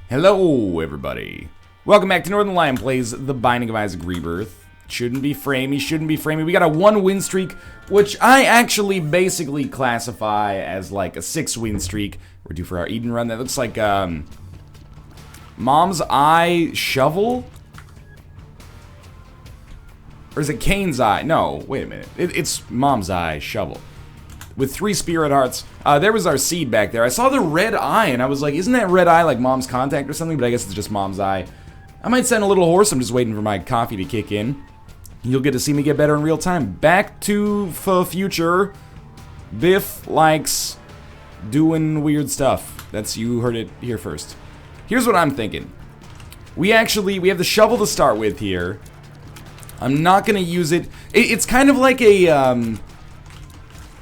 Hello, everybody. Welcome back to Northern Lion Plays The Binding of Isaac Rebirth. Shouldn't be framey, shouldn't be framey. We got a 1-win streak, which I actually basically classify as like a 6-win streak. We're due for our Eden run. That looks like, Mom's Eye Shovel? Or is it Cain's Eye? No, wait a minute. It's Mom's Eye Shovel. With 3 Spirit Hearts. There was our seed back there. I saw the red eye, and I was like, isn't that red eye like Mom's Contact or something? But I guess it's just Mom's Eye. I might send a little horse. I'm just waiting for my coffee to kick in. You'll get to see me get better in real time. Back to the future. Biff likes doing weird stuff. You heard it here first. Here's what I'm thinking. We have the shovel to start with here. I'm not going to use it. It's kind of like a,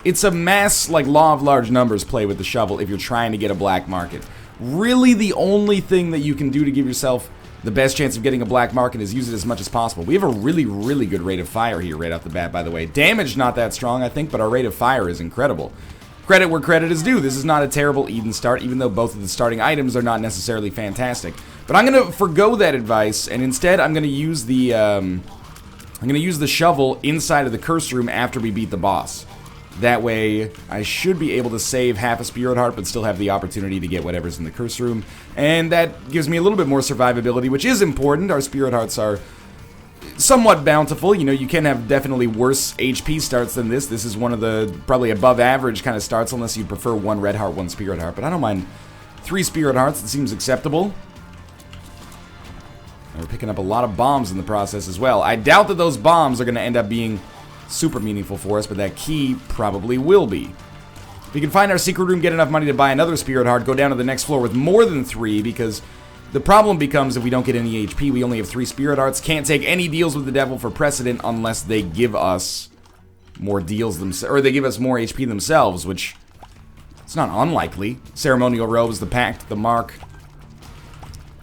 it's a mass, like, law of large numbers play with the shovel if you're trying to get a black market. Really, the only thing that you can do to give yourself the best chance of getting a black market is use it as much as possible. We have a really, really good rate of fire here right off the bat, by the way. Damage not that strong, I think, but our rate of fire is incredible. Credit where credit is due. This is not a terrible Eden start, even though both of the starting items are not necessarily fantastic. But I'm going to forgo that advice, and instead I'm going to use the, shovel inside of the curse room after we beat the boss. That way, I should be able to save half a Spirit Heart, but still have the opportunity to get whatever's in the Curse Room. And that gives me a little bit more survivability, which is important. Our Spirit Hearts are somewhat bountiful. You know, you can have definitely worse HP starts than this. This is one of the probably above average kind of starts, unless you prefer 1 Red Heart, 1 Spirit Heart. But I don't mind 3 Spirit Hearts. It seems acceptable. And we're picking up a lot of bombs in the process as well. I doubt that those bombs are going to end up being super meaningful for us, but that key probably will be. If we can find our secret room, get enough money to buy another Spirit Heart, go down to the next floor with more than 3, because the problem becomes if we don't get any HP, we only have 3 Spirit Hearts, can't take any deals with the devil for precedent unless they give us more deals themselves, or they give us more HP themselves, which it's not unlikely. Ceremonial robes, the pact, the mark,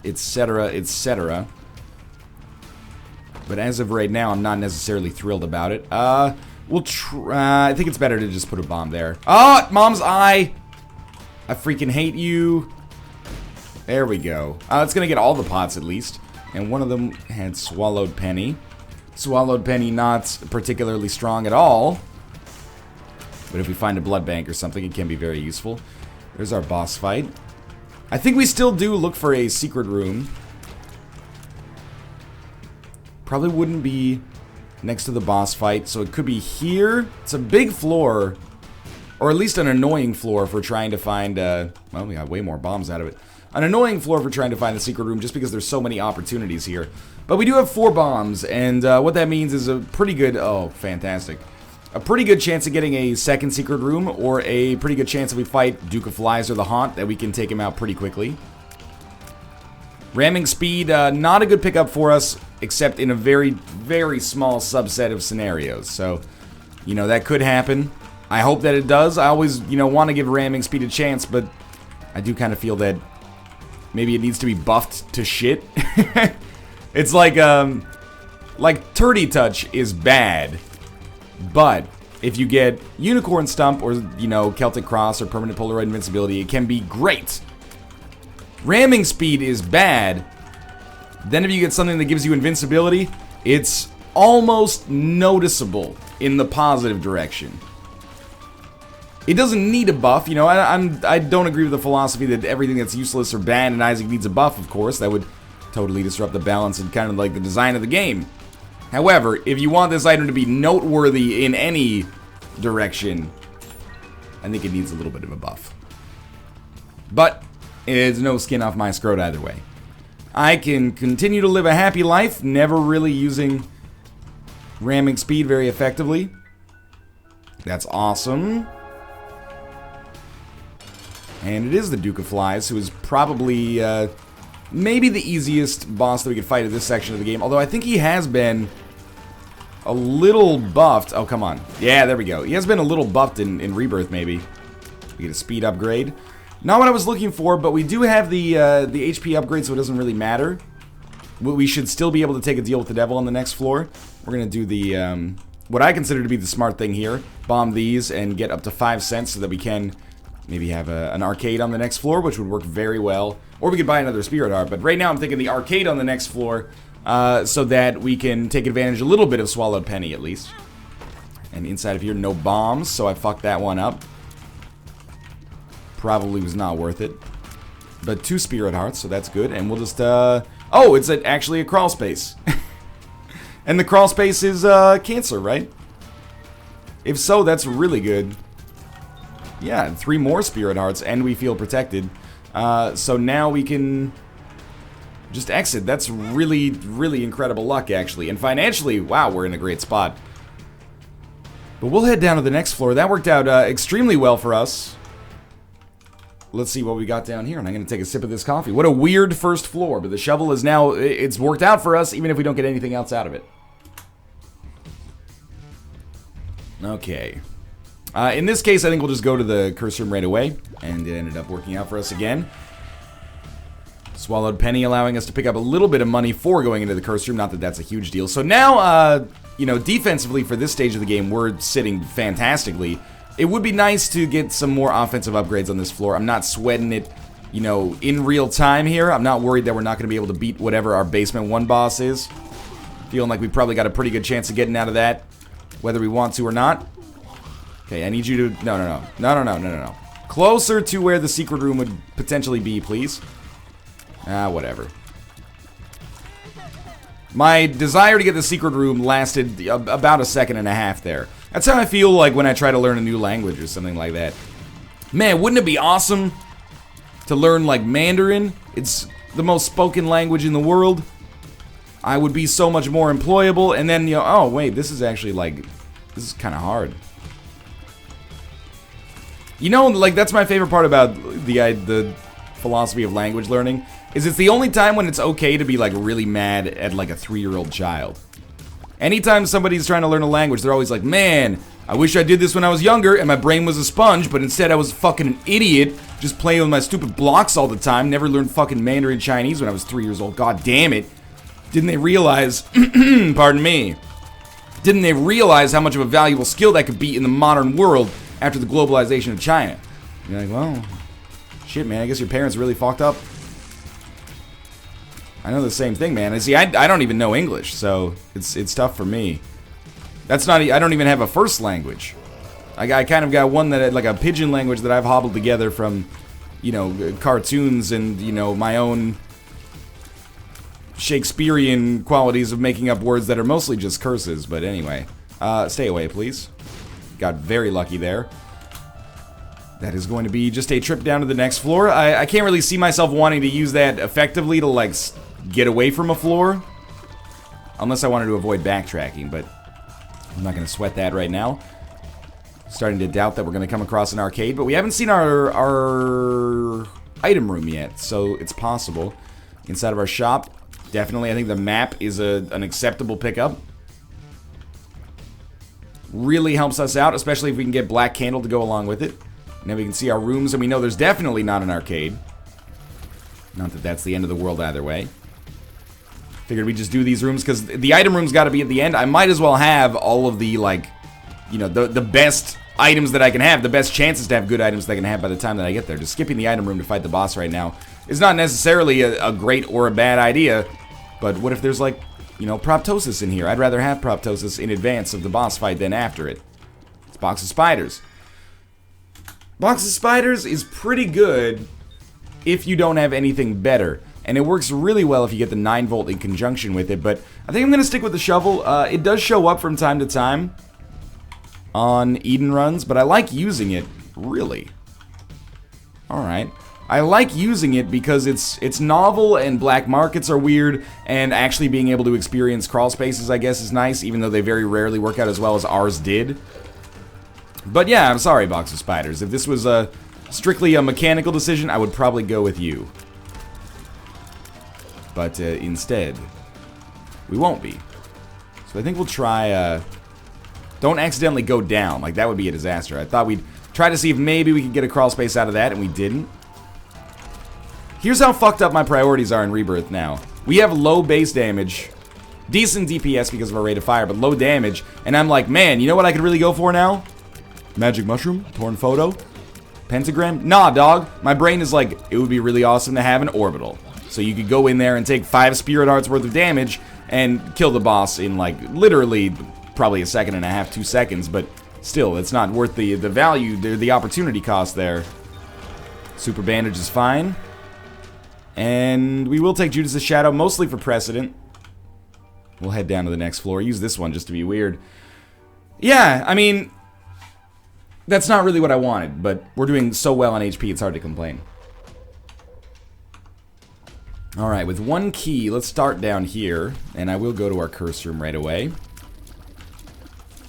etc., etc. But as of right now, I'm not necessarily thrilled about it. We'll try. I think it's better to just put a bomb there. Oh, Mom's Eye! I freaking hate you. There we go. It's gonna get all the pots at least. And one of them had Swallowed Penny. Swallowed Penny not particularly strong at all. But if we find a blood bank or something, it can be very useful. There's our boss fight. I think we still do look for a secret room. Probably wouldn't be next to the boss fight, so it could be here. It's a big floor, or at least an annoying floor if we're trying to find, well, we got way more bombs out of it. An annoying floor if we're trying to find the secret room, just because there's so many opportunities here. But we do have 4 bombs, and what that means is a pretty good, oh, fantastic. A pretty good chance of getting a second secret room, or a pretty good chance if we fight Duke of Flies or the Haunt, that we can take him out pretty quickly. Ramming speed, not a good pickup for us, except in a very, very small subset of scenarios. So, you know, that could happen. I hope that it does. I always, you know, want to give ramming speed a chance, but I do kind of feel that maybe it needs to be buffed to shit. It's like Turdy Touch is bad, but if you get Unicorn Stump or, you know, Celtic Cross or Permanent Polaroid Invincibility, it can be great. Ramming speed is bad. Then if you get something that gives you invincibility, it's almost noticeable in the positive direction. It doesn't need a buff, you know. I don't agree with the philosophy that everything that's useless or bad in Isaac needs a buff, of course. That would totally disrupt the balance and kind of like the design of the game. However, if you want this item to be noteworthy in any direction, I think it needs a little bit of a buff. But it's no skin off my scrot either way. I can continue to live a happy life, never really using ramming speed very effectively. That's awesome. And it is the Duke of Flies, who is probably maybe the easiest boss that we could fight in this section of the game. Although I think he has been a little buffed. Oh, come on. Yeah, there we go. He has been a little buffed in Rebirth, maybe. We get a speed upgrade. Not what I was looking for, but we do have the HP upgrade, so it doesn't really matter. We should still be able to take a deal with the devil on the next floor. We're going to do the, what I consider to be the smart thing here. Bomb these and get up to 5 cents so that we can Maybe have an arcade on the next floor, which would work very well. Or we could buy another Spirit Heart. But right now I'm thinking the arcade on the next floor, so that we can take advantage a little bit of Swallowed Penny, at least. And inside of here, no bombs, so I fucked that one up. Probably was not worth it. But 2 Spirit Hearts, so that's good. And we'll just, oh, it's actually a crawl space. And the crawl space is, Cancer, right? If so, that's really good. Yeah, 3 more Spirit Hearts, and we feel protected. So now we can just exit. That's really, really incredible luck, actually. And financially, wow, we're in a great spot. But we'll head down to the next floor. That worked out extremely well for us. Let's see what we got down here, and I'm going to take a sip of this coffee. What a weird first floor, but the shovel is now, it's worked out for us, even if we don't get anything else out of it. Okay. In this case, I think we'll just go to the curse room right away, and it ended up working out for us again. Swallowed Penny allowing us to pick up a little bit of money for going into the curse room, not that that's a huge deal. So now, you know, defensively for this stage of the game, we're sitting fantastically. It would be nice to get some more offensive upgrades on this floor. I'm not sweating it, you know, in real time here. I'm not worried that we're not going to be able to beat whatever our basement 1 boss is. Feeling like we probably got a pretty good chance of getting out of that, whether we want to or not. Okay, I need you to... No. Closer to where the secret room would potentially be, please. Whatever. My desire to get the secret room lasted about a second and a half there. That's how I feel like when I try to learn a new language or something like that. Man, wouldn't it be awesome to learn, like, Mandarin? It's the most spoken language in the world. I would be so much more employable, and then, you know, oh, wait, this is actually, like, this is kind of hard. You know, like, that's my favorite part about the philosophy of language learning, is it's the only time when it's okay to be, like, really mad at, like, a 3-year-old child. Anytime somebody's trying to learn a language, they're always like, man, I wish I did this when I was younger and my brain was a sponge, but instead I was fucking an idiot, just playing with my stupid blocks all the time, never learned fucking Mandarin Chinese when I was 3 years old. God damn it. Didn't they realize, pardon me, didn't they realize how much of a valuable skill that could be in the modern world after the globalization of China? You're like, well, shit, man, I guess your parents really fucked up. I know the same thing, man. See, I don't even know English, so it's tough for me. That's not... I don't even have a first language. I kind of got one that, like, a pidgin language that I've hobbled together from, you know, cartoons and, you know, my own Shakespearean qualities of making up words that are mostly just curses. But anyway, stay away, please. Got very lucky there. That is going to be just a trip down to the next floor. I can't really see myself wanting to use that effectively to, like, get away from a floor. Unless I wanted to avoid backtracking, but I'm not going to sweat that right now. Starting to doubt that we're going to come across an arcade, but we haven't seen our item room yet, so it's possible. Inside of our shop, definitely I think the map is an acceptable pickup. Really helps us out, especially if we can get Black Candle to go along with it. And then we can see our rooms, and we know there's definitely not an arcade. Not that that's the end of the world either way. Figured we'd just do these rooms, because the item room's got to be at the end. I might as well have all of the, like, you know, the best items that I can have. The best chances to have good items that I can have by the time that I get there. Just skipping the item room to fight the boss right now is not necessarily a great or a bad idea. But what if there's, like, you know, Proptosis in here? I'd rather have Proptosis in advance of the boss fight than after it. It's Box of Spiders. Box of Spiders is pretty good if you don't have anything better. And it works really well if you get the 9-volt in conjunction with it. But I think I'm going to stick with the shovel. It does show up from time to time on Eden runs, but I like using it, really. Alright. I like using it because it's novel and black markets are weird, and actually being able to experience crawl spaces, I guess, is nice, even though they very rarely work out as well as ours did. But yeah, I'm sorry, Box of Spiders. If this was strictly a mechanical decision, I would probably go with you. But instead, we won't be. So I think we'll try, don't accidentally go down. Like, that would be a disaster. I thought we'd try to see if maybe we could get a crawl space out of that, and we didn't. Here's how fucked up my priorities are in Rebirth now. We have low base damage, decent DPS because of our rate of fire, but low damage. And I'm like, man, you know what I could really go for now? Magic Mushroom, Torn Photo, Pentagram? Nah, dog. My brain is like, it would be really awesome to have an orbital. So you could go in there and take 5 Spirit Hearts worth of damage and kill the boss in, like, literally probably a second and a half, 2 seconds. But still, it's not worth the value, the opportunity cost there. Super Bandage is fine. And we will take Judas' Shadow, mostly for precedent. We'll head down to the next floor. Use this one just to be weird. Yeah, I mean, that's not really what I wanted, but we're doing so well on HP, it's hard to complain. Alright, with 1 key, let's start down here, and I will go to our curse room right away.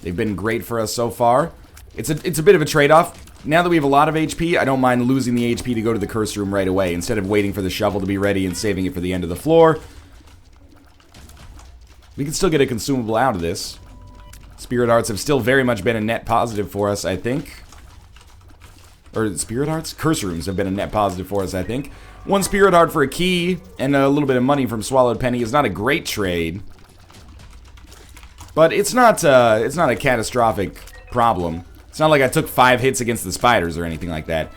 They've been great for us so far. It's a bit of a trade-off. Now that we have a lot of HP, I don't mind losing the HP to go to the curse room right away, instead of waiting for the shovel to be ready and saving it for the end of the floor. We can still get a consumable out of this. Spirit Hearts have still very much been a net positive for us, I think. Or Spirit Hearts? Curse Rooms have been a net positive for us, I think. 1 Spirit Heart for a key and a little bit of money from Swallowed Penny is not a great trade. But it's not a catastrophic problem. It's not like I took 5 hits against the spiders or anything like that.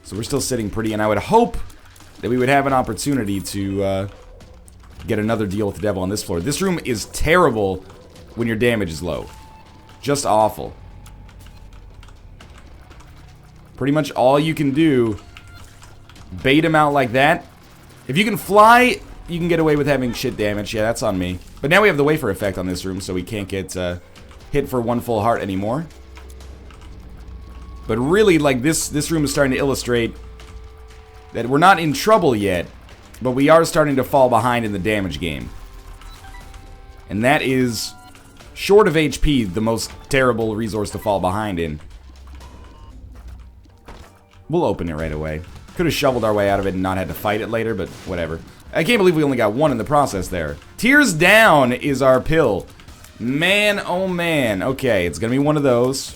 So we're still sitting pretty, and I would hope that we would have an opportunity to get another deal with the devil on this floor. This room is terrible when your damage is low. Just awful. Pretty much all you can do, bait him out like that. If you can fly, you can get away with having shit damage. Yeah, that's on me. But now we have the wafer effect on this room, so we can't get hit for 1 full heart anymore. But really, like, this room is starting to illustrate that we're not in trouble yet, but we are starting to fall behind in the damage game. And that is, short of HP, the most terrible resource to fall behind in. We'll open it right away. Could have shoveled our way out of it and not had to fight it later, but whatever. I can't believe we only got 1 in the process there. Tears Down is our pill. Man, oh man. Okay, it's gonna be one of those.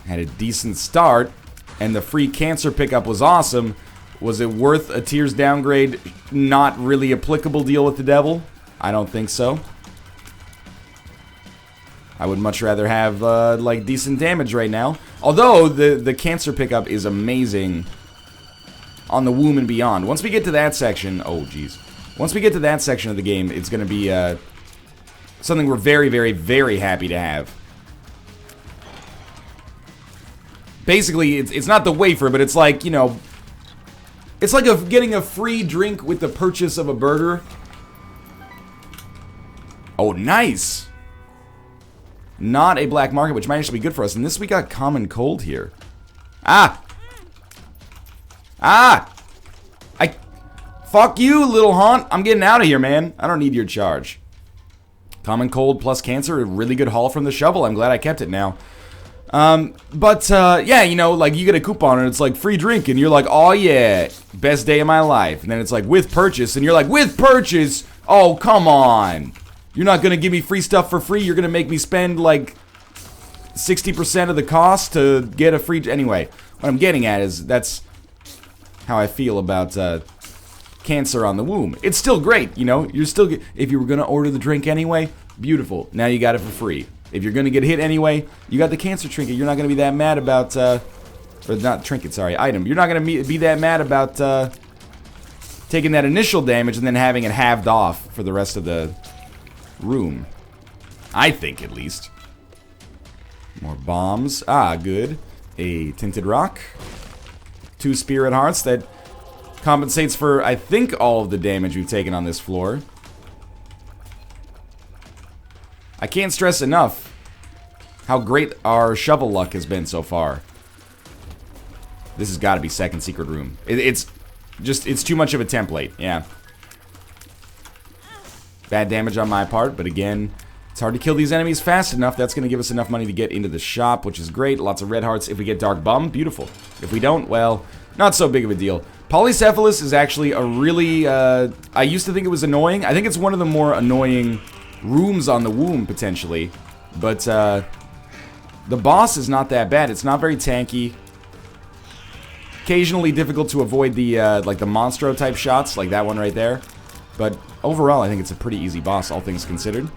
Had a decent start, and the free cancer pickup was awesome. Was it worth a Tears downgrade? Not really applicable deal with the devil? I don't think so. I would much rather have, like, decent damage right now. Although, the cancer pickup is amazing on the womb and beyond. Once we get to that section... Oh, jeez. Once we get to that section of the game, it's going to be, something we're very, very, very happy to have. Basically, it's not the wafer, but it's like, you know... It's like getting a free drink with the purchase of a burger. Oh, nice! Not a black market, which might actually be good for us. And this, we got common cold here. Ah! Ah! Fuck you, little haunt. I'm getting out of here, man. I don't need your charge. Common cold plus cancer, a really good haul from the shovel. I'm glad I kept it now. Yeah, you know, like, you get a coupon and it's like free drink, and you're like, oh yeah, best day of my life. And then it's like, with purchase, and you're like, with purchase? Oh, come on. You're not gonna give me free stuff for free. You're gonna make me spend, like, 60% of the cost to get a free... Anyway, what I'm getting at is that's how I feel about, cancer on the womb. It's still great, you know? You're still... If you were gonna order the drink anyway, beautiful. Now you got it for free. If you're gonna get hit anyway, you got the cancer trinket. You're not gonna be that mad about, or not trinket, sorry, item. You're not gonna be that mad about, taking that initial damage and then having it halved off for the rest of the room. I think, at least. More bombs. Ah, good. A tinted rock. 2 spirit hearts that compensates for, I think, all of the damage we've taken on this floor. I can't stress enough how great our shovel luck has been so far. This has got to be second secret room. It's too much of a template, yeah. Bad damage on my part, but again, it's hard to kill these enemies fast enough. That's going to give us enough money to get into the shop, which is great. Lots of red hearts. If we get Dark Bum, beautiful. If we don't, well, not so big of a deal. Polycephalus is actually a really, I used to think it was annoying. I think it's one of the more annoying rooms on the womb, potentially. But, the boss is not that bad. It's not very tanky. Occasionally difficult to avoid the, like the Monstro type shots, like that one right there. But overall, I think it's a pretty easy boss, all things considered.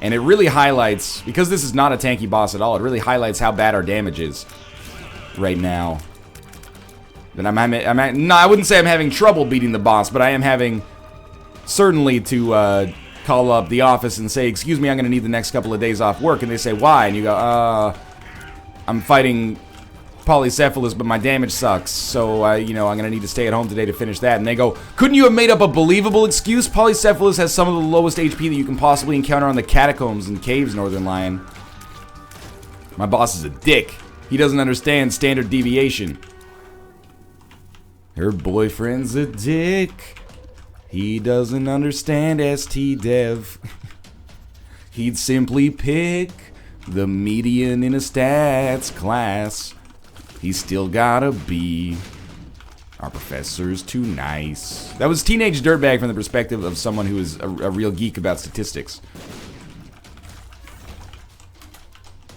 And it really highlights, because this is not a tanky boss at all, it really highlights how bad our damage is right now. Then no, I wouldn't say I'm having trouble beating the boss, but I am having certainly to call up the office and say, excuse me, I'm going to need the next couple of days off work. And they say, why? And you go, I'm fighting polycephalus, but my damage sucks, so you know, I'm gonna need to stay at home today to finish that. And they go, couldn't you have made up a believable excuse? Polycephalus has some of the lowest HP that you can possibly encounter on the catacombs and caves, Northern Lion. My boss is a dick. He doesn't understand standard deviation. Her boyfriend's a dick. He doesn't understand ST-Dev. He'd simply pick the median in a stats class. He's still got a B. Our professor's too nice. That was Teenage Dirtbag from the perspective of someone who is a real geek about statistics.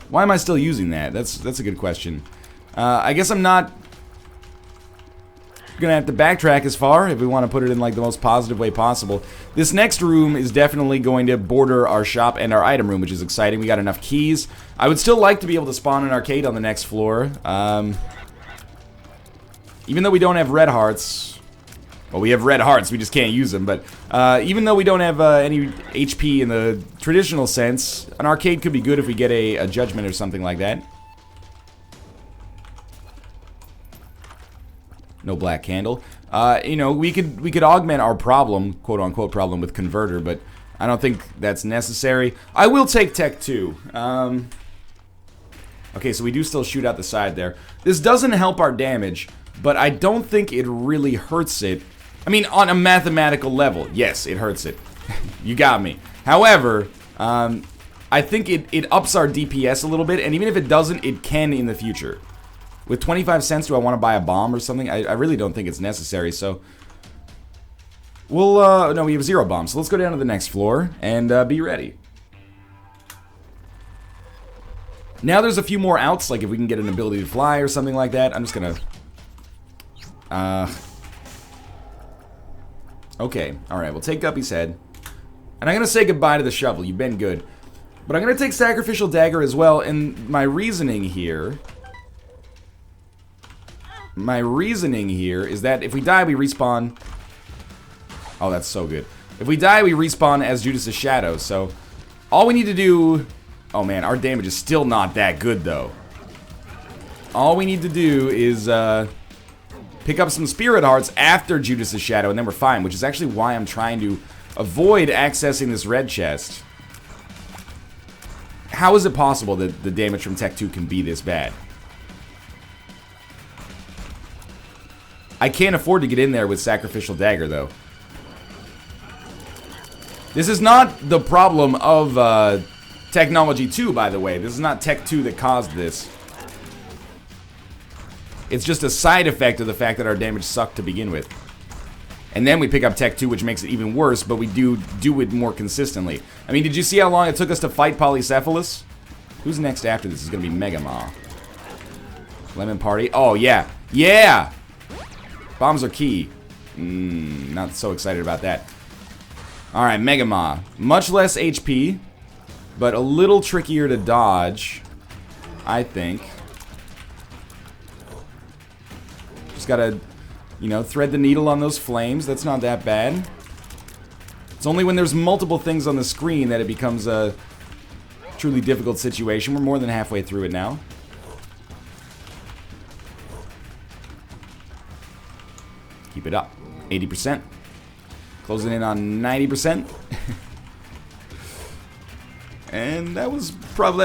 Why am I still using that? That's a good question. I guess I'm not gonna have to backtrack as far if we want to put it in like the most positive way possible. This next room is definitely going to border our shop and our item room, which is exciting. We got enough keys. I would still like to be able to spawn an arcade on the next floor. Even though we don't have red hearts, well, we have red hearts, we just can't use them, but even though we don't have any HP in the traditional sense, an arcade could be good if we get a judgment or something like that. No black candle. You know, we could augment our problem, quote unquote problem, with converter, but I don't think that's necessary. I will take Tech 2. Okay, so we do still shoot out the side there. This doesn't help our damage, but I don't think it really hurts it. I mean, on a mathematical level, yes, it hurts it. You got me. However, I think it ups our DPS a little bit, and even if it doesn't, it can in the future. With 25 cents, do I want to buy a bomb or something? I really don't think it's necessary, so... We'll, no, we have 0 bombs, so let's go down to the next floor and be ready. Now there's a few more outs, like if we can get an ability to fly or something like that. I'm just gonna... Okay, alright, we'll take Guppy's head. And I'm gonna say goodbye to the shovel, you've been good. But I'm gonna take Sacrificial Dagger as well, and my reasoning here... is that if we die, we respawn... Oh, that's so good. If we die, we respawn as Judas' shadow, so... All we need to do... Oh man, our damage is still not that good, though. All we need to do is, pick up some Spirit Hearts after Judas' shadow, and then we're fine, which is actually why I'm trying to avoid accessing this red chest. How is it possible that the damage from Tech 2 can be this bad? I can't afford to get in there with Sacrificial Dagger, though. This is not the problem of Technology 2, by the way. This is not Tech 2 that caused this. It's just a side effect of the fact that our damage sucked to begin with. And then we pick up Tech 2, which makes it even worse, but we do it more consistently. I mean, did you see how long it took us to fight Polycephalus? Who's next after this? This is going to be Mega Ma. Lemon Party. Oh, yeah. Yeah! Bombs are key. Not so excited about that. Alright, Mega Ma. Much less HP, but a little trickier to dodge, I think. Just gotta, you know, thread the needle on those flames. That's not that bad. It's only when there's multiple things on the screen that it becomes a truly difficult situation. We're more than halfway through it now. Keep it up. 80%. Closing in on 90%. And that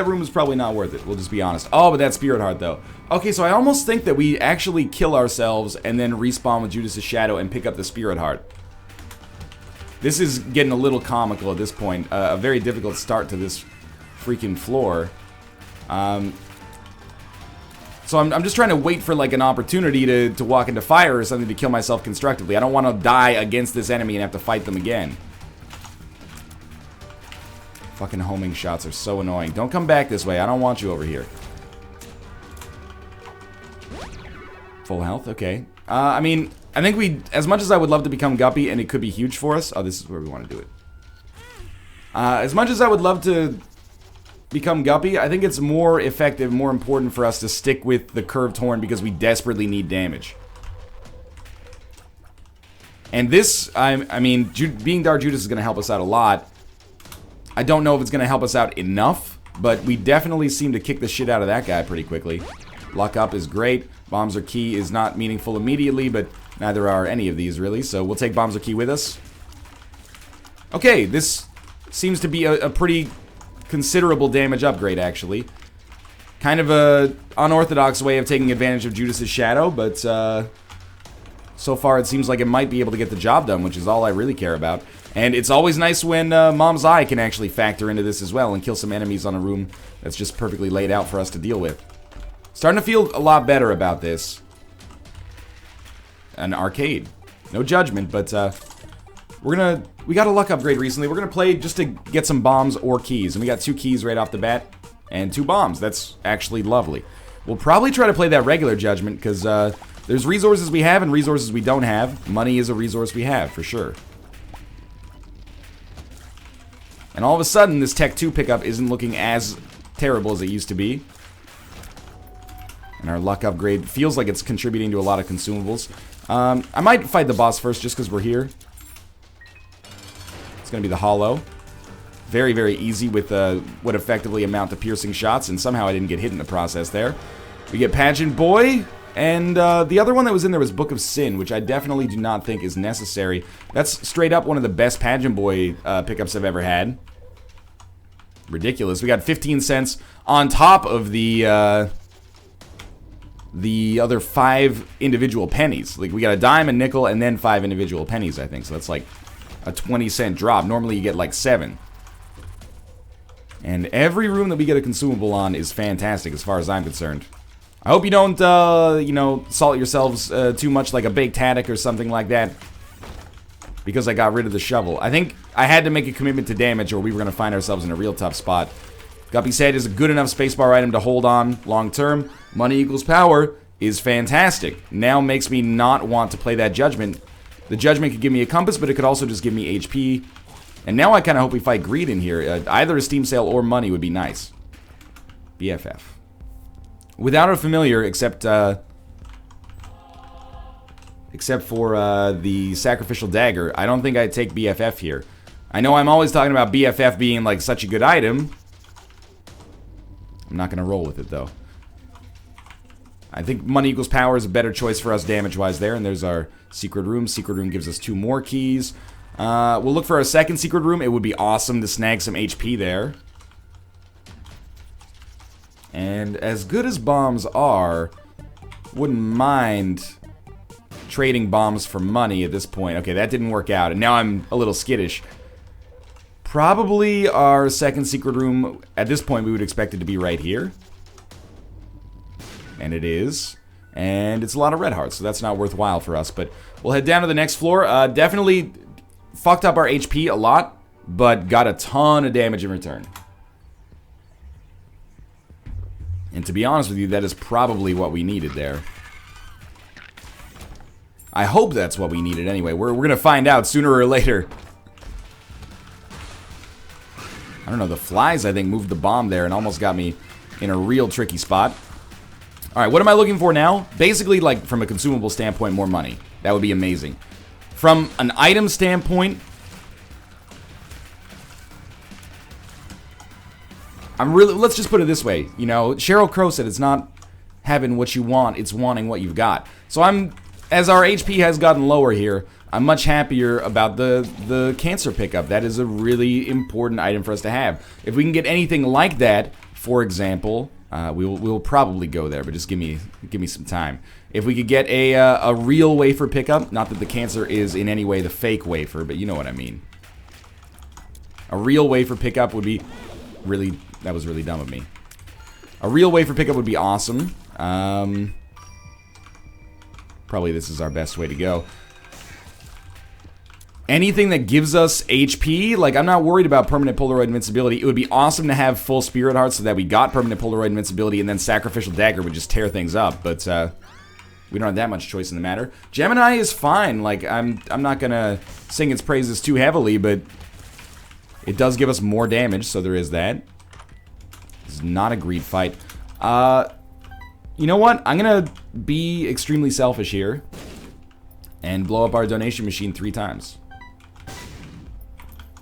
room was probably not worth it. We'll just be honest. Oh, but that Spirit Heart, though. Okay, so I almost think that we actually kill ourselves and then respawn with Judas' shadow and pick up the Spirit Heart. This is getting a little comical at this point. A very difficult start to this freaking floor. So I'm just trying to wait for like an opportunity to walk into fire or something to kill myself constructively. I don't want to die against this enemy and have to fight them again. Fucking homing shots are so annoying. Don't come back this way. I don't want you over here. Full health? Okay. I mean, I think as much as I would love to become Guppy, and it could be huge for us. Oh, this is where we want to do it. As much as I would love to become Guppy, I think it's more effective, more important for us to stick with the curved horn because we desperately need damage. And this, I mean, being Dark Judas is going to help us out a lot. I don't know if it's going to help us out enough, but we definitely seem to kick the shit out of that guy pretty quickly. Luck up is great. Bombs are key is not meaningful immediately, but neither are any of these really, so we'll take bombs are key with us. Okay, this seems to be a pretty considerable damage upgrade, actually. Kind of a unorthodox way of taking advantage of Judas's shadow, but so far it seems like it might be able to get the job done, which is all I really care about. And it's always nice when Mom's Eye can actually factor into this as well and kill some enemies on a room that's just perfectly laid out for us to deal with. Starting to feel a lot better about this. An arcade. No judgment, but we got a luck upgrade recently. We're gonna play just to get some bombs or keys. And we got 2 keys right off the bat. And 2 bombs. That's actually lovely. We'll probably try to play that regular judgment, because there's resources we have and resources we don't have. Money is a resource we have, for sure. And all of a sudden, this Tech 2 pickup isn't looking as terrible as it used to be. And our luck upgrade feels like it's contributing to a lot of consumables. I might fight the boss first just because we're here. It's going to be the Hollow. Very, very easy with what effectively amount to piercing shots, and somehow I didn't get hit in the process there. We get Pageant Boy, and the other one that was in there was Book of Sin, which I definitely do not think is necessary. That's straight up one of the best Pageant Boy pickups I've ever had. Ridiculous. We got 15 cents on top of the other 5 individual pennies. Like, we got a dime, a nickel, and then 5 individual pennies, I think. So that's like a 20-cent drop. Normally you get like 7. And every room that we get a consumable on is fantastic as far as I'm concerned. I hope you don't, you know, salt yourselves too much like a baked haddock or something like that. Because I got rid of the shovel. I think I had to make a commitment to damage or we were going to find ourselves in a real tough spot. Guppy said is a good enough spacebar item to hold on long term. Money equals power is fantastic. Now makes me not want to play that judgment. The judgment could give me a compass, but it could also just give me HP. And now I kind of hope we fight greed in here. Either a Steam sale or money would be nice. BFF. Without a familiar, except for the sacrificial dagger, I don't think I'd take BFF here. I know I'm always talking about BFF being like such a good item. I'm not going to roll with it though. I think money equals power is a better choice for us damage-wise there. And there's our secret room. Secret room gives us 2 more keys. We'll look for our second secret room. It would be awesome to snag some HP there. And as good as bombs are, wouldn't mind trading bombs for money at this point. Okay, that didn't work out, and now I'm a little skittish. Probably our second secret room, at this point we would expect it to be right here. And it is. And it's a lot of red hearts, so that's not worthwhile for us. But we'll head down to the next floor. Definitely fucked up our HP a lot, but got a ton of damage in return. And to be honest with you, that is probably what we needed there. I hope that's what we needed anyway. We're gonna find out sooner or later. I don't know, the flies I think moved the bomb there and almost got me in a real tricky spot. Alright, what am I looking for now? Basically, like, from a consumable standpoint, more money. That would be amazing. From an item standpoint, let's just put it this way, you know, Sheryl Crow said it's not having what you want, it's wanting what you've got. So as our HP has gotten lower here, I'm much happier about the cancer pickup. That is a really important item for us to have. If we can get anything like that, for example, we'll probably go there, but just give me some time. If we could get a real wafer pickup, not that the cancer is in any way the fake wafer, but you know what I mean. A real wafer pickup would be really, that was really dumb of me. A real wafer pickup would be awesome. Probably this is our best way to go. Anything that gives us HP, like I'm not worried about permanent Polaroid invincibility. It would be awesome to have full Spirit Heart so that we got permanent Polaroid invincibility and then Sacrificial Dagger would just tear things up, but we don't have that much choice in the matter. Gemini is fine, like I'm not gonna sing its praises too heavily, but It does give us more damage, so there is that. This is not a greed fight. You know what? I'm gonna be extremely selfish here and blow up our donation machine 3 times.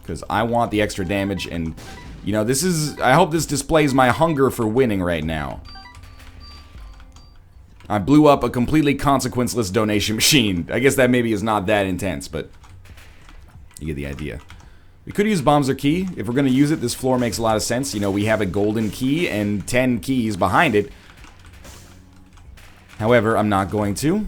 Because I want the extra damage, and, you know, this is... I hope this displays my hunger for winning right now. I blew up a completely consequenceless donation machine. I guess that maybe is not that intense, but you get the idea. We could use bombs or key. If we're going to use it, this floor makes a lot of sense. You know, we have a golden key and 10 keys behind it. However, I'm not going to.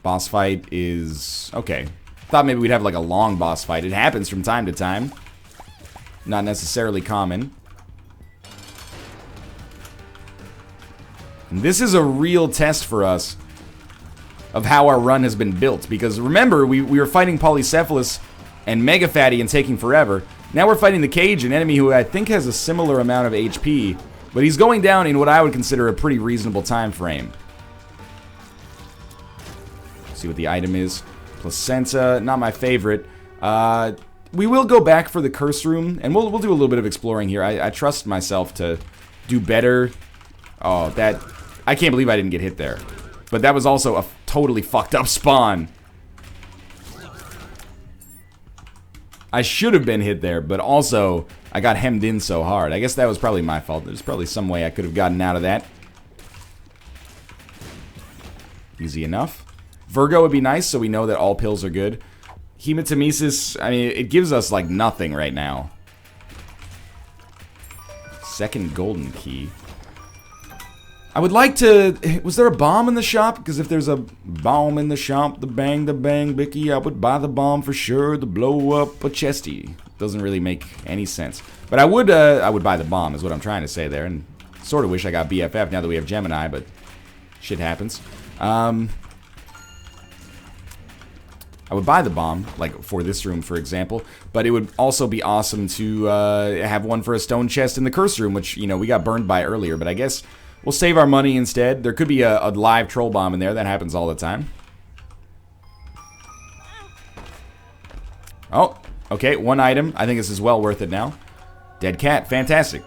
Boss fight is... okay. Thought maybe we'd have like a long boss fight. It happens from time to time. Not necessarily common. And this is a real test for us of how our run has been built. Because remember, we were fighting Polycephalus and Mega Fatty and taking forever. Now we're fighting the Cage, an enemy who I think has a similar amount of HP. But he's going down in what I would consider a pretty reasonable time frame. See what the item is. Placenta, not my favorite. We will go back for the curse room, and we'll do a little bit of exploring here. I trust myself to do better. Oh, that... I can't believe I didn't get hit there. But that was also a totally fucked up spawn. I should have been hit there, but also I got hemmed in so hard. I guess that was probably my fault. There's probably some way I could have gotten out of that. Easy enough. Virgo would be nice, so we know that all pills are good. Hematemesis, I mean, it gives us, like, nothing right now. Second golden key. I would like to... Was there a bomb in the shop? Because if there's a bomb in the shop, the bang, Bicky, I would buy the bomb for sure to blow up a chesty. Doesn't really make any sense. But I would buy the bomb, is what I'm trying to say there. And sort of wish I got BFF now that we have Gemini, but shit happens. I would buy the bomb, like for this room, for example, but it would also be awesome to have one for a stone chest in the curse room, which, you know, we got burned by earlier, but I guess we'll save our money instead. There could be a live troll bomb in there. That happens all the time. Oh, okay, one item. I think this is well worth it now. Dead cat, fantastic.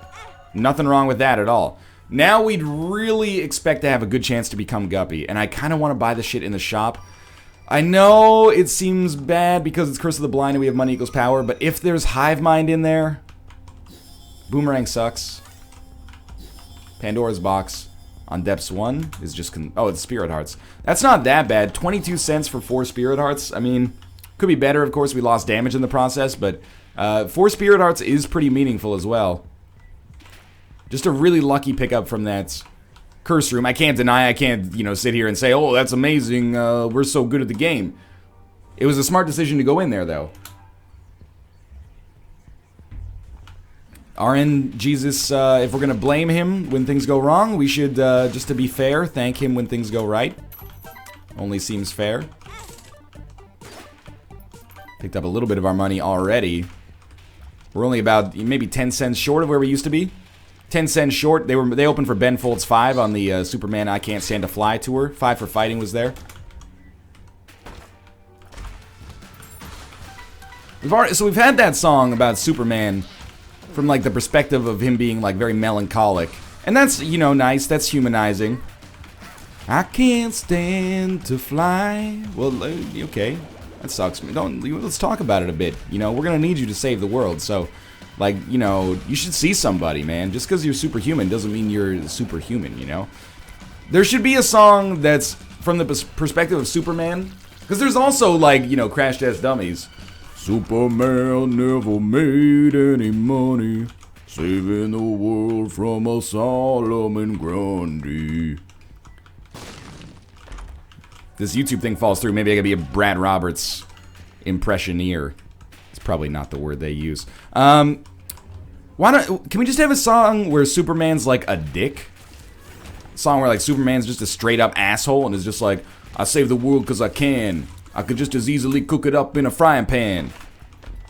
Nothing wrong with that at all. Now we'd really expect to have a good chance to become Guppy, and I kind of want to buy the shit in the shop. I know it seems bad because it's Curse of the Blind and we have money equals power, but if there's Hive Mind in there, Boomerang sucks. Pandora's Box on Depths 1 is just... oh, it's Spirit Hearts. That's not that bad. 22 cents for 4 Spirit Hearts. I mean, could be better, of course. We lost damage in the process, but 4 Spirit Hearts is pretty meaningful as well. Just a really lucky pickup from that curse room. I can't deny, I can't, you know, sit here and say, oh, that's amazing, we're so good at the game. It was a smart decision to go in there, though. RN Jesus, if we're gonna blame him when things go wrong, we should, just to be fair, thank him when things go right. Only seems fair. Picked up a little bit of our money already. We're only about maybe 10 cents short of where we used to be. 10 cents short. They opened for Ben Folds 5 on the Superman I Can't Stand to Fly tour. 5 for Fighting was there. So we've had that song about Superman from like the perspective of him being like very melancholic. And that's, you know, nice. That's humanizing. I can't stand to fly. Well, okay. That sucks. Let's talk about it a bit. You know, we're gonna need you to save the world, so... like, you know, you should see somebody, man. Just because you're superhuman doesn't mean you're superhuman, you know? There should be a song that's from the perspective of Superman. Because there's also, like, you know, Crash Test Dummies. Superman never made any money, saving the world from a Solomon Grundy. This YouTube thing falls through. Maybe I gotta be a Brad Roberts impressioneer. Probably not the word they use. Why don't... can we just have a song where Superman's like a dick? A song where like Superman's just a straight up asshole and is just like, I save the world because I can. I could just as easily cook it up in a frying pan.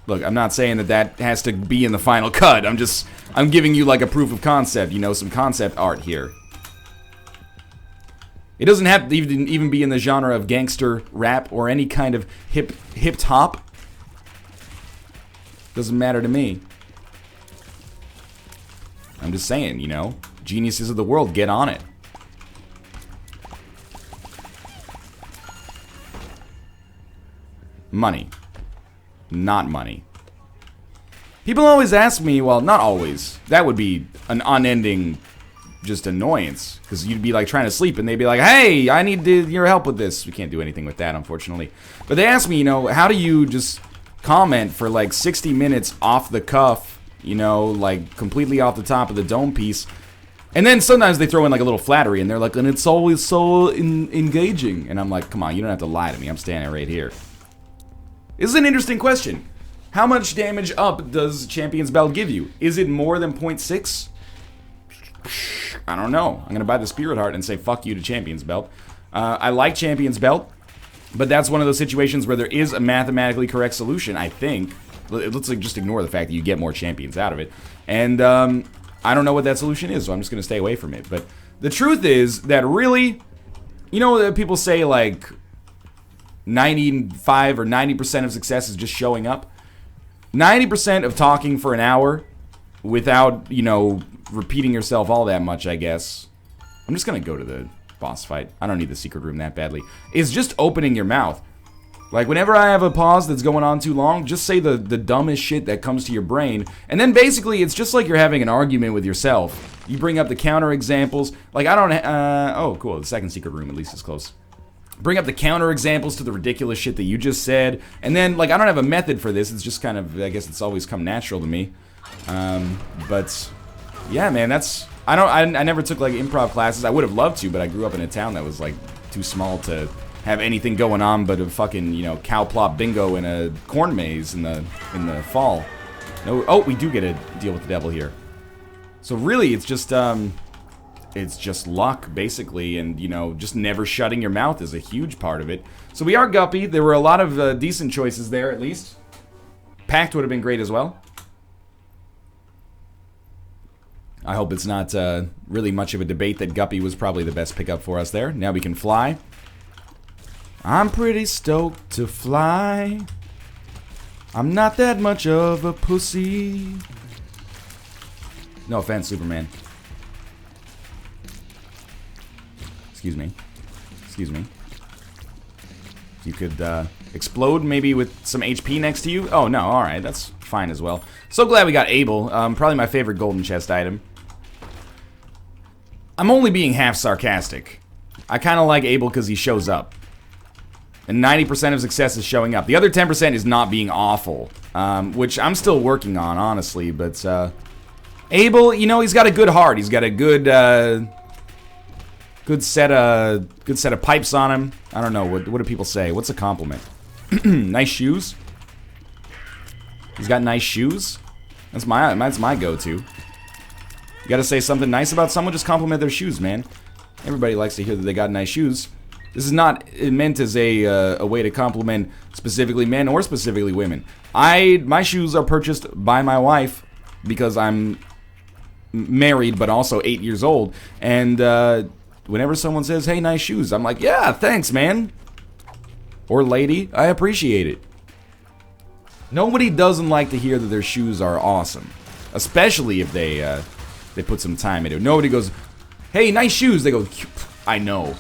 Look, I'm not saying that has to be in the final cut. I'm giving you like a proof of concept, you know, some concept art here. It doesn't have to even be in the genre of gangster rap or any kind of hip hop. Doesn't matter to me. I'm just saying, you know, geniuses of the world, get on it. Money. Not money. People always ask me, well, not always. That would be an unending just annoyance. Because you'd be like trying to sleep and they'd be like, hey, I need your help with this. We can't do anything with that, unfortunately. But they ask me, you know, how do you just comment for like 60 minutes off the cuff, you know, like completely off the top of the dome piece. And then sometimes they throw in like a little flattery and they're like, and it's always so engaging. And I'm like, come on, you don't have to lie to me. I'm standing right here. This is an interesting question. How much damage up does Champion's Belt give you? Is it more than 0.6? I don't know. I'm going to buy the Spirit Heart and say fuck you to Champion's Belt. I like Champion's Belt, but that's one of those situations where there is a mathematically correct solution, I think. Let's just ignore the fact that you get more champions out of it. And I don't know what that solution is, so I'm just going to stay away from it. But the truth is that really, you know, people say like 95 or 90% of success is just showing up. 90% of talking for an hour without, you know, repeating yourself all that much, I guess. I'm just going to go to the boss fight. I don't need the secret room that badly. Is just opening your mouth. Like, whenever I have a pause that's going on too long, just say the dumbest shit that comes to your brain. And then basically, it's just like you're having an argument with yourself. You bring up the counter examples. Like, I don't... oh, cool. The second secret room at least is close. Bring up the counter examples to the ridiculous shit that you just said. And then, like, I don't have a method for this. It's just kind of... I guess it's always come natural to me. But... yeah, man, that's... I never took, like, improv classes. I would have loved to, but I grew up in a town that was, like, too small to have anything going on but a fucking, you know, cow plop bingo in a corn maze in the fall. No, oh, we do get to deal with the devil here. So really, it's just luck, basically, and, you know, just never shutting your mouth is a huge part of it. So we are Guppy. There were a lot of decent choices there, at least. Pact would have been great as well. I hope it's not really much of a debate that Guppy was probably the best pickup for us there. Now we can fly. I'm pretty stoked to fly. I'm not that much of a pussy. No offense, Superman. Excuse me. Excuse me. You could explode maybe with some HP next to you. Oh, no, alright, that's fine as well. So glad we got Abel. Probably my favorite golden chest item. I'm only being half sarcastic. I kind of like Abel because he shows up. And 90% of success is showing up. The other 10% is not being awful. Which I'm still working on, honestly. But, Abel, you know, he's got a good heart. He's got a good, good set of pipes on him. I don't know, what do people say? What's a compliment? Nice shoes? He's got nice shoes? That's my go-to. You gotta say something nice about someone, just compliment their shoes, man. Everybody likes to hear that they got nice shoes. This is not meant as a way to compliment specifically men or specifically women. My shoes are purchased by my wife because I'm married but also 8 years old. And whenever someone says, hey, nice shoes, I'm like, yeah, thanks, man. Or lady, I appreciate it. Nobody doesn't like to hear that their shoes are awesome. Especially if they put some time into it. Nobody goes, hey, nice shoes. They go, I know.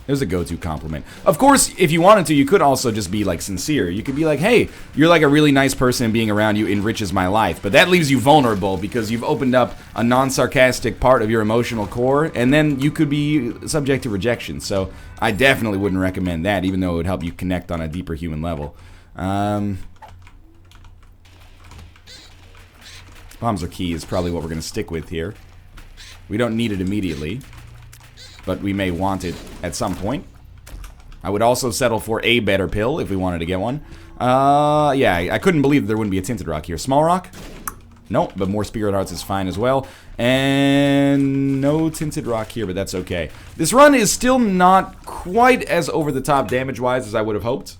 It was a go-to compliment. Of course, if you wanted to, you could also just be, like, sincere. You could be like, hey, you're, like, a really nice person and being around you enriches my life. But that leaves you vulnerable because you've opened up a non-sarcastic part of your emotional core, and then you could be subject to rejection. So I definitely wouldn't recommend that, even though it would help you connect on a deeper human level. Bombs are key is probably what we're going to stick with here. We don't need it immediately, but we may want it at some point. I would also settle for a better pill if we wanted to get one. Yeah, I couldn't believe that there wouldn't be a Tinted Rock here. Small Rock? Nope, but more Spirit Hearts is fine as well. And no Tinted Rock here, but that's okay. This run is still not quite as over-the-top damage-wise as I would have hoped.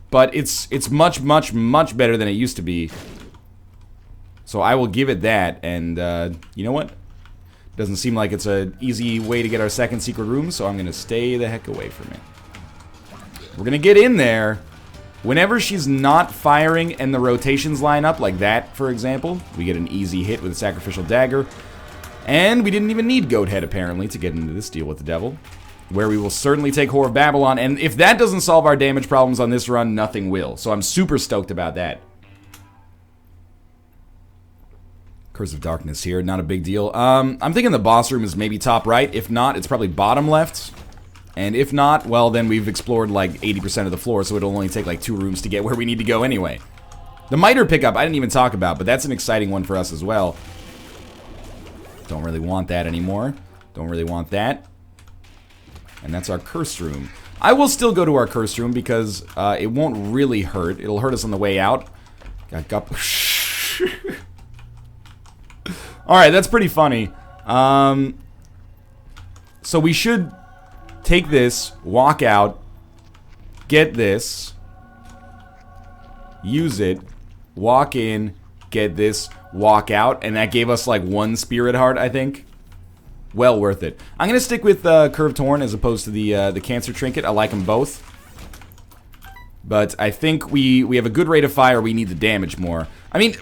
But it's much, much, much better than it used to be. So I will give it that, and you know what? Doesn't seem like it's an easy way to get our second secret room, so I'm going to stay the heck away from it. We're going to get in there, Whenever she's not firing and the rotations line up like that, for example, we get an easy hit with a Sacrificial Dagger. And we didn't even need Goat Head, apparently, to get into this deal with the Devil, where we will certainly take Whore of Babylon. And if that doesn't solve our damage problems on this run, nothing will. So I'm super stoked about that. Curse of Darkness here, not a big deal. I'm thinking the boss room is maybe top right. If not, it's probably bottom left. And if not, well, then we've explored like 80% of the floor, so it'll only take like 2 rooms to get where we need to go anyway. The Miter pickup, I didn't even talk about, but that's an exciting one for us as well. Don't really want that anymore. Don't really want that. And that's our Curse room. I will still go to our Curse room because it won't really hurt. It'll hurt us on the way out. Got Guppy. Alright, that's pretty funny. So we should take this, walk out, get this, use it, walk in, get this, walk out, and that gave us like 1 Spirit Heart, I think. Well worth it. I'm gonna stick with Curved Horn as opposed to the Cancer Trinket. I like them both. But I think we have a good rate of fire. We need the damage more. I mean,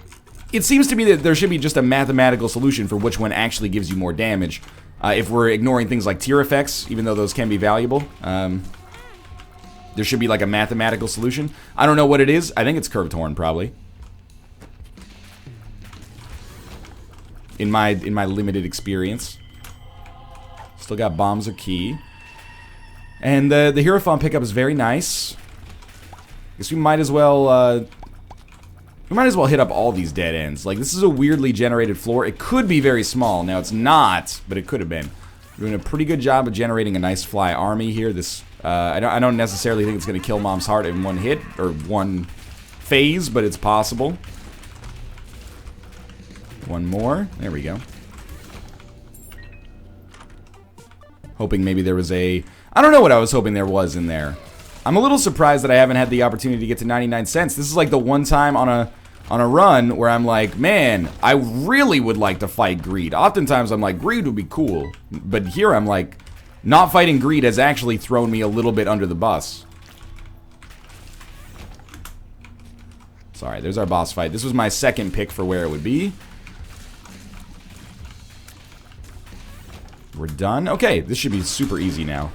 it seems to me that there should be just a mathematical solution for which one actually gives you more damage. If we're ignoring things like tier effects, even though those can be valuable. There should be like a mathematical solution. I don't know what it is. I think it's Curved Horn, probably. In my limited experience. Still got Bombs are key. And the Hierophant pickup is very nice. Guess we might as well hit up all these dead ends. Like, this is a weirdly generated floor. It could be very small. Now, it's not, but it could have been. We're doing a pretty good job of generating a nice fly army here. This, I don't necessarily think it's going to kill Mom's Heart in one hit, or one phase, but it's possible. One more. There we go. Hoping maybe there was a... I don't know what I was hoping there was in there. I'm a little surprised that I haven't had the opportunity to get to 99 cents. This is like the one time on a run where I'm like, man, I really would like to fight Greed. Oftentimes I'm like, Greed would be cool. But here I'm like, not fighting Greed has actually thrown me a little bit under the bus. Sorry, there's our boss fight. This was my second pick for where it would be. We're done. Okay, this should be super easy now.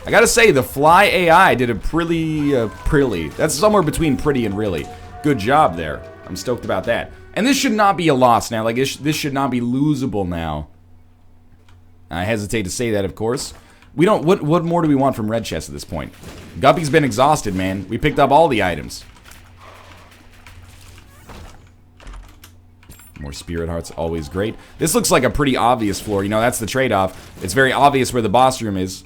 I gotta say, the Fly AI did a pretty, that's somewhere between pretty and really. Good job there. I'm stoked about that. And this should not be a loss now. Like, this should not be losable now. I hesitate to say that, of course. We don't, what more do we want from Red Chest at this point? Guppy's been exhausted, man. We picked up all the items. More Spirit Hearts, always great. This looks like a pretty obvious floor. You know, that's the trade-off. It's very obvious where the boss room is.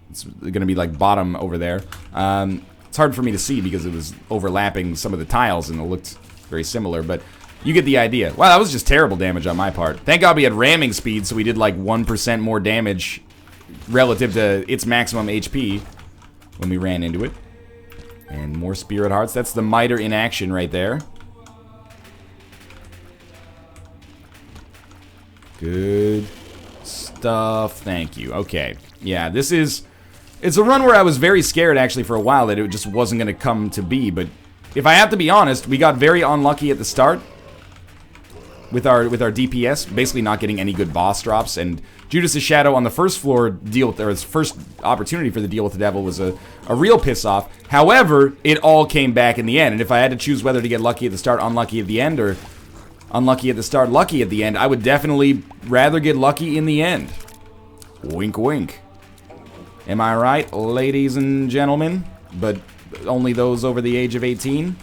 It's gonna be like bottom over there. It's hard for me to see because it was overlapping some of the tiles and it looked very similar, but you get the idea. Wow, that was just terrible damage on my part. Thank God we had ramming speed, so we did like 1% more damage relative to its maximum HP when we ran into it. And more Spirit Hearts. That's the Miter in action right there. Good stuff. Thank you. Okay. Yeah, this is... It's a run where I was very scared, actually, for a while that it just wasn't going to come to be, but if I have to be honest, we got very unlucky at the start with our DPS, basically not getting any good boss drops, and Judas' Shadow on the first floor deal with, or his first opportunity for the deal with the devil was a real piss-off. However, it all came back in the end, and if I had to choose whether to get lucky at the start, unlucky at the end, or unlucky at the start, lucky at the end, I would definitely rather get lucky in the end. Wink, wink. Am I right, ladies and gentlemen? But only those over the age of 18?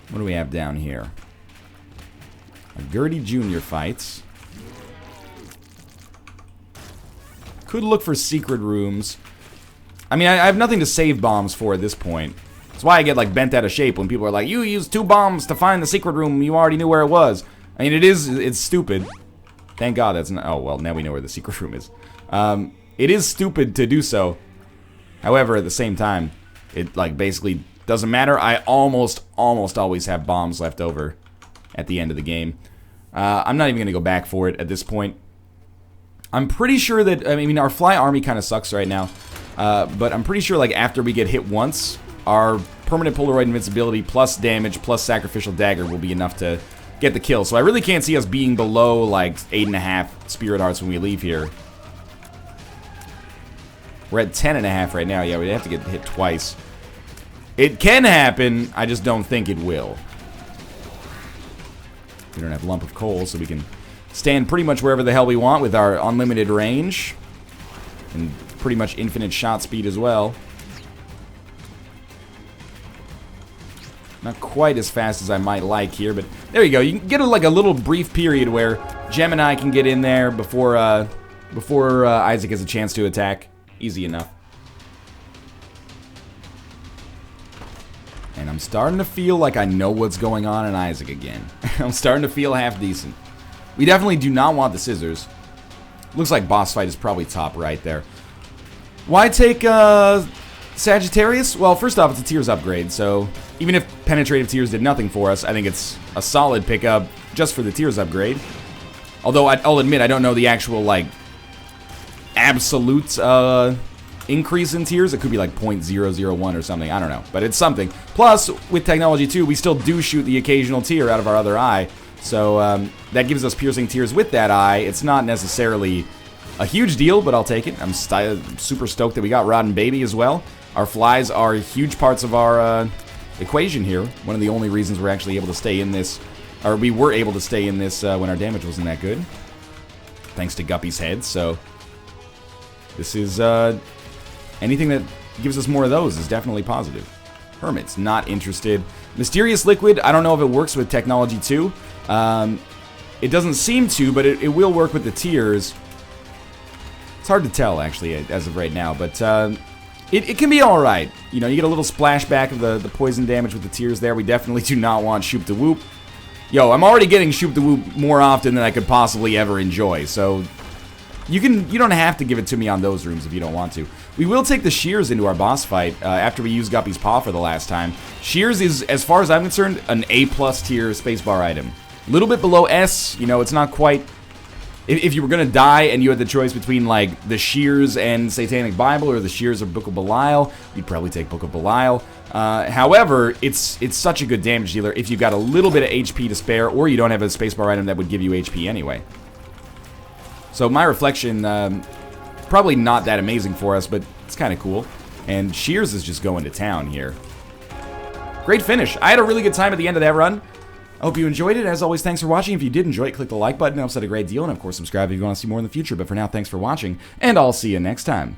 What do we have down here? A Gertie Jr. fights. Could look for secret rooms. I mean, I have nothing to save bombs for at this point. That's why I get, like, bent out of shape when people are like, you used 2 bombs to find the secret room, you already knew where it was. I mean, it's stupid. Thank God that's not... Oh, well, now we know where the secret room is. It is stupid to do so. However, at the same time, it, like, basically doesn't matter. I almost always have bombs left over at the end of the game. I'm not even going to go back for it at this point. I'm pretty sure that... I mean, our fly army kind of sucks right now. But I'm pretty sure, like, after we get hit once, our permanent Polaroid invincibility plus damage plus sacrificial dagger will be enough to get the kill. So I really can't see us being below, like, 8.5 Spirit Hearts when we leave here. We're at 10.5 right now. Yeah, we'd have to get hit twice. It can happen, I just don't think it will. We don't have Lump of Coal, so we can stand pretty much wherever the hell we want with our unlimited range. And pretty much infinite shot speed as well. Not quite as fast as I might like here, but there you go. You can get like a little brief period where Gemini can get in there before Isaac has a chance to attack. Easy enough. And I'm starting to feel like I know what's going on in Isaac again. I'm starting to feel half decent. We definitely do not want the scissors. Looks like boss fight is probably top right there. Why take Sagittarius? Well, first off, it's a Tears upgrade, so even if Penetrative Tears did nothing for us, I think it's a solid pickup just for the Tears upgrade. Although I'll admit I don't know the actual, like, absolute increase in tears. It could be like 0.001 or something. I don't know, but it's something. Plus, with technology too, we still do shoot the occasional tear out of our other eye, so that gives us piercing tears with that eye. It's not necessarily a huge deal, but I'll take it. I'm super stoked that we got Rotten Baby as well. Our flies are huge parts of our equation here. One of the only reasons we're actually able to stay in this, or we were able to stay in this when our damage wasn't that good, thanks to Guppy's head. So this is anything that gives us more of those is definitely positive. Hermit's not interested. Mysterious Liquid, I don't know if it works with Technology 2. It doesn't seem to, but it will work with the tears. It's hard to tell, actually, as of right now, but it can be alright. You know, you get a little splashback of the poison damage with the tears there. We definitely do not want Shoop to Whoop. Yo, I'm already getting Shoop to Whoop more often than I could possibly ever enjoy, so you don't have to give it to me on those rooms if you don't want to. We will take the Shears into our boss fight after we use Guppy's Paw for the last time. Shears is, as far as I'm concerned, an A+ tier spacebar item. A little bit below S, you know, it's not quite... If you were going to die and you had the choice between, like, the Shears and Satanic Bible or the Shears or Book of Belial, you'd probably take Book of Belial. However, it's such a good damage dealer if you've got a little bit of HP to spare or you don't have a spacebar item that would give you HP anyway. So my reflection, probably not that amazing for us, but it's kind of cool. And Shears is just going to town here. Great finish. I had a really good time at the end of that run. I hope you enjoyed it. As always, thanks for watching. If you did enjoy it, click the like button. It helps out a great deal. And of course, subscribe if you want to see more in the future. But for now, thanks for watching. And I'll see you next time.